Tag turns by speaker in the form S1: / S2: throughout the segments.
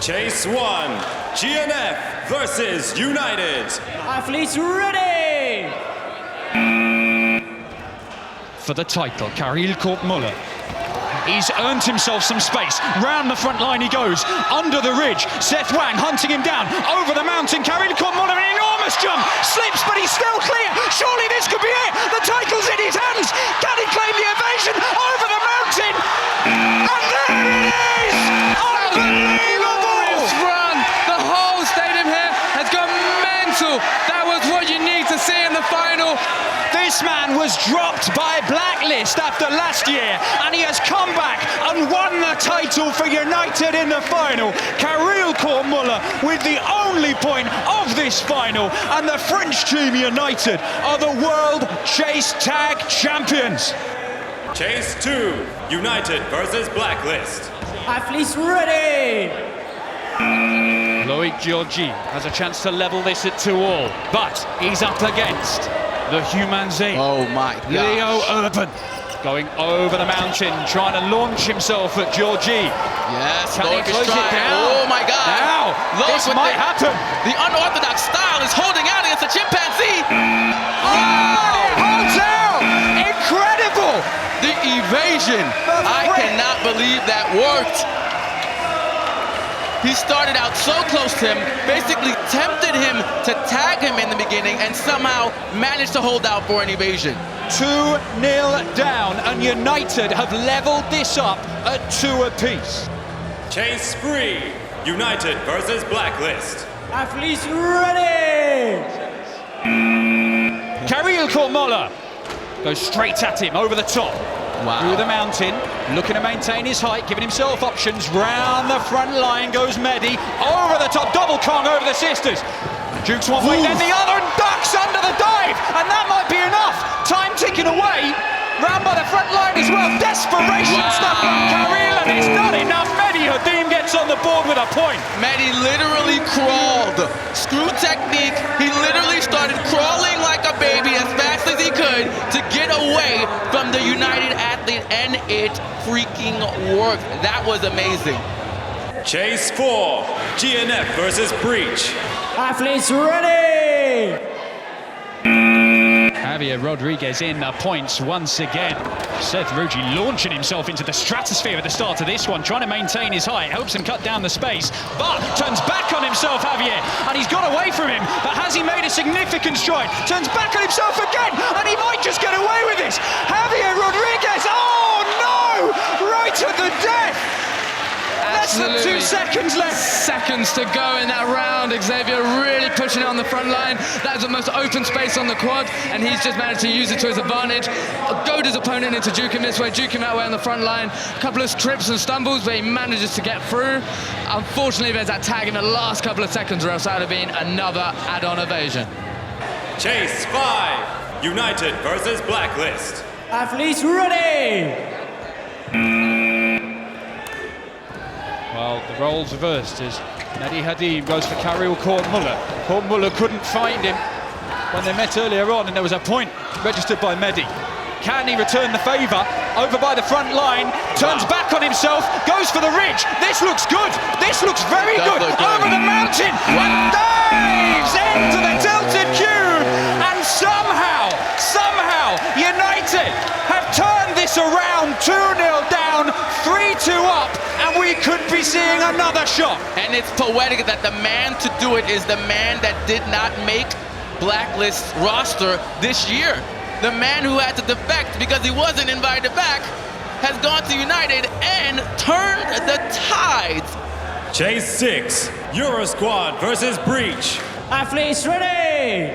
S1: Chase 1, GNF versus United.
S2: Athletes ready!
S3: For the title, Karel Kortmuller. He's earned himself some space. Round the front line he goes, under the ridge. Seth Wang hunting him down, over the mountain. Karel Kortmuller, an enormous jump, slips, but he's still clear. Surely this could be it. The title's in his hands. Can he claim the evasion over the mountain? And there it is! Unbelievable!
S4: Run. The whole stadium here has gone mental. That was what you need to see in the final.
S3: This man was dropped by Blacklist after last year, and he has come back and won the title for United in the final. Karel Kortmuller with the only point of this final, and the French team United are the World Chase Tag Champions.
S1: Chase 2, United versus Blacklist.
S2: Athletes ready!
S3: Loic Georgi has a chance to level this at 2-2, but he's up against the Humanzee.
S4: Oh my God.
S3: Leo Urban going over the mountain, trying to launch himself at Georgie.
S4: Yes,
S3: Can he
S4: Loic is
S3: close it
S4: trying.
S3: down?
S4: Oh my God.
S3: Now, this might happen.
S4: The unorthodox style is holding out against the chimpanzee.
S3: Oh, it holds out! Incredible!
S4: The evasion. I cannot believe that worked. He started out so close to him, basically tempted him to tag him in the beginning, and somehow managed to hold out for an evasion.
S3: 2-0 down, and United have leveled this up at 2 apiece.
S1: Chase 3, United versus Blacklist.
S2: Athletes ready!
S3: Karel Kortmuller goes straight at him, over the top.
S4: Wow.
S3: Through the mountain, looking to maintain his height, giving himself options. Round the front line goes Mehdi, over the top, double Kong over the sisters. Jukes one way, then the other, and ducks under the dive, and that might be enough. Time ticking away, round by the front line as well. Desperation stuff from Karel, and it's not enough. Mehdi Hadim gets on the board with a point.
S4: Mehdi literally crawled. Screw technique. He literally started crawling like a baby as fast as he could to get away from the United athlete, and it freaking worked. That was amazing.
S1: Chase 4, GNF versus Breach.
S2: Athletes ready!
S3: Javier Rodriguez in the points once again. Seth Ruji launching himself into the stratosphere at the start of this one, trying to maintain his height, helps him cut down the space, but turns back on himself, Javier, and he's got away from him, but has he made a significant stride? Turns back on himself again, and he might just get away with this. Javier Rodriguez, oh no! Right at the death! Less than 2 seconds left.
S4: Seconds to go in that round. Xavier really pushing it on the front line. That is the most open space on the quad, and he's just managed to use it to his advantage. Goad his opponent into juke him this way, juke him that way on the front line. A couple of trips and stumbles, but he manages to get through. Unfortunately, there's that tag in the last couple of seconds, or else that would have been another add-on evasion.
S1: Chase 5, United versus Blacklist.
S2: Athletes ready!
S3: Well, the roles reversed as Mehdi Hadim goes for Karel Kortmuller. Kortmuller couldn't find him when they met earlier on, and there was a point registered by Mehdi. Can he return the favour? Over by the front line, turns back on himself, goes for the ridge. This looks good. This looks very good. Over the mountain, and dives into the tilted cube. And somehow, United have turned this around. 2-0 down, 3-2 up, and we could be seeing another shot.
S4: And it's poetic that the man to do it is the man that did not make Blacklist's roster this year. The man who had to defect because he wasn't invited back has gone to United and turned the tides.
S1: Chase 6, Euro Squad versus Breach.
S2: Athletes ready!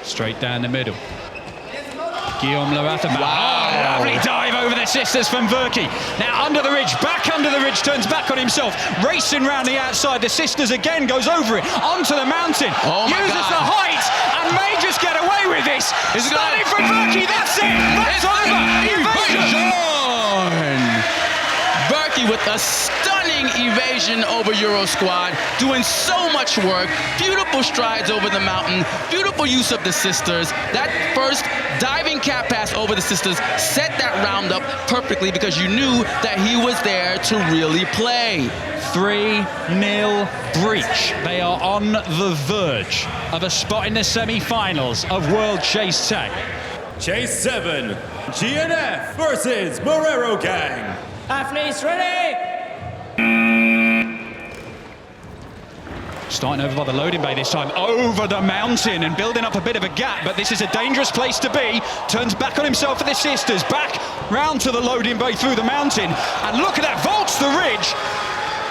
S3: Straight down the middle. Guillaume Lorathabat.
S4: Wow.
S3: Oh, lovely dive over the sisters from Verki. Now under the ridge, back under the ridge, turns back on himself, racing round the outside. The sisters again goes over it, onto the mountain, uses the height, and may just get away with this. Starting from Verki, that's it. That's over. Evasion.
S5: Yuki with a stunning evasion over Euro Squad, doing so much work, beautiful strides over the mountain, beautiful use of the sisters. That first diving cat pass over the sisters set that round up perfectly because you knew that he was there to really play.
S3: 3-0 breach. They are on the verge of a spot in the semi-finals of World Chase Tag.
S1: Chase 7, GNF versus Marrero Gang.
S2: Athletes ready.
S3: Starting over by the loading bay this time, over the mountain and building up a bit of a gap, but this is a dangerous place to be. Turns back on himself for the sisters, back round to the loading bay through the mountain, and look at that, vaults the ridge,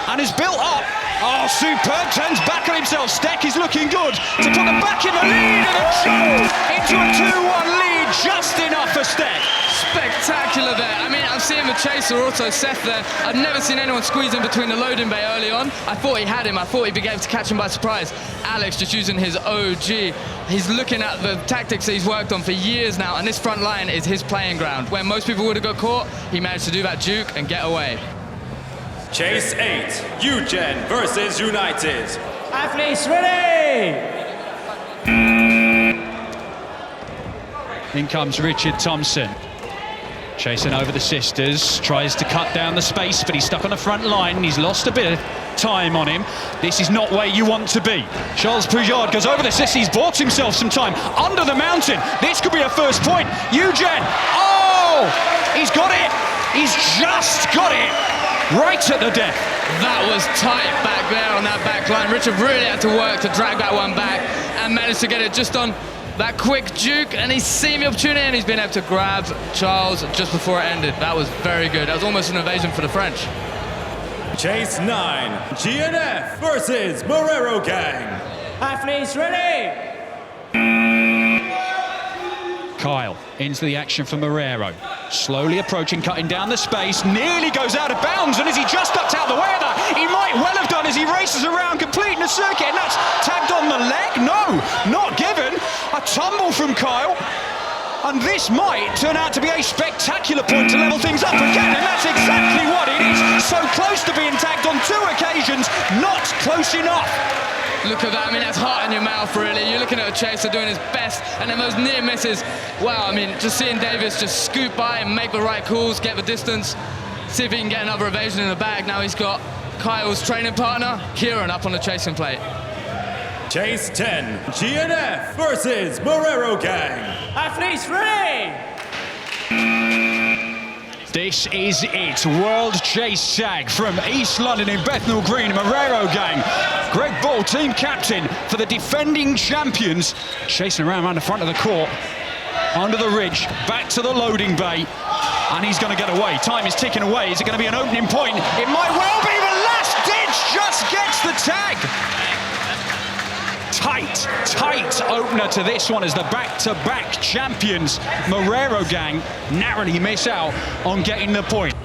S3: and is built up. Oh, superb, turns back on himself. Steck is looking good to put them back in the lead, and a jump into a 2-1 lead, just enough for Steck.
S4: Spectacular there. I mean, I'm seeing the chaser also, Seth there. I've never seen anyone squeeze in between the loading bay early on. I thought he had him. I thought he'd be able to catch him by surprise. Alex just using his OG. He's looking at the tactics that he's worked on for years now, and this front line is his playing ground. Where most people would have got caught, he managed to do that juke and get away.
S1: Chase 8, Eugen versus United.
S2: Athletes ready.
S3: In comes Richard Thompson. Chasing over the sisters, tries to cut down the space, but he's stuck on the front line. He's lost a bit of time on him. This is not where you want to be. Charles Pujard goes over the sisters. He's bought himself some time under the mountain. This could be a first point. Eugen, oh, he's got it. He's just got it. Right at the death.
S4: That was tight back there on that back line. Richard really had to work to drag that one back and managed to get it just on that quick juke, and he's seen the opportunity and he's been able to grab Charles just before it ended. That was very good. That was almost an evasion for the French.
S1: Chase 9, GNF versus Marrero Gang.
S2: Athletes ready.
S3: Kyle into the action for Marrero. Slowly approaching, cutting down the space, nearly goes out of bounds, and as he just ducked out the way of that, he might well have done as he races around, completing the circuit, and that's tagged on the leg? No, not given. A tumble from Kyle, and this might turn out to be a spectacular point to level things up again, and that's exactly what it is. So close to being tagged on 2 occasions, not close enough.
S4: Look at that, I mean, that's heart in your mouth, really. You're looking at a chaser doing his best, and then those near misses. Wow, I mean, just seeing Davis just scoot by and make the right calls, get the distance, see if he can get another evasion in the bag. Now he's got Kyle's training partner, Kieran, up on the chasing plate.
S1: Chase 10, GNF versus Marrero Gang.
S2: Athletes ready.
S3: This is it, World Chase Tag from East London in Bethnal Green, Marrero Gang. Greg Ball, team captain for the defending champions, chasing around the front of the court, under the ridge, back to the loading bay, and he's going to get away. Time is ticking away. Is it going to be an opening point? It might well be. The last ditch just gets the tag. Tight opener to this one as the back-to-back champions, Marrero Gang, narrowly miss out on getting the point.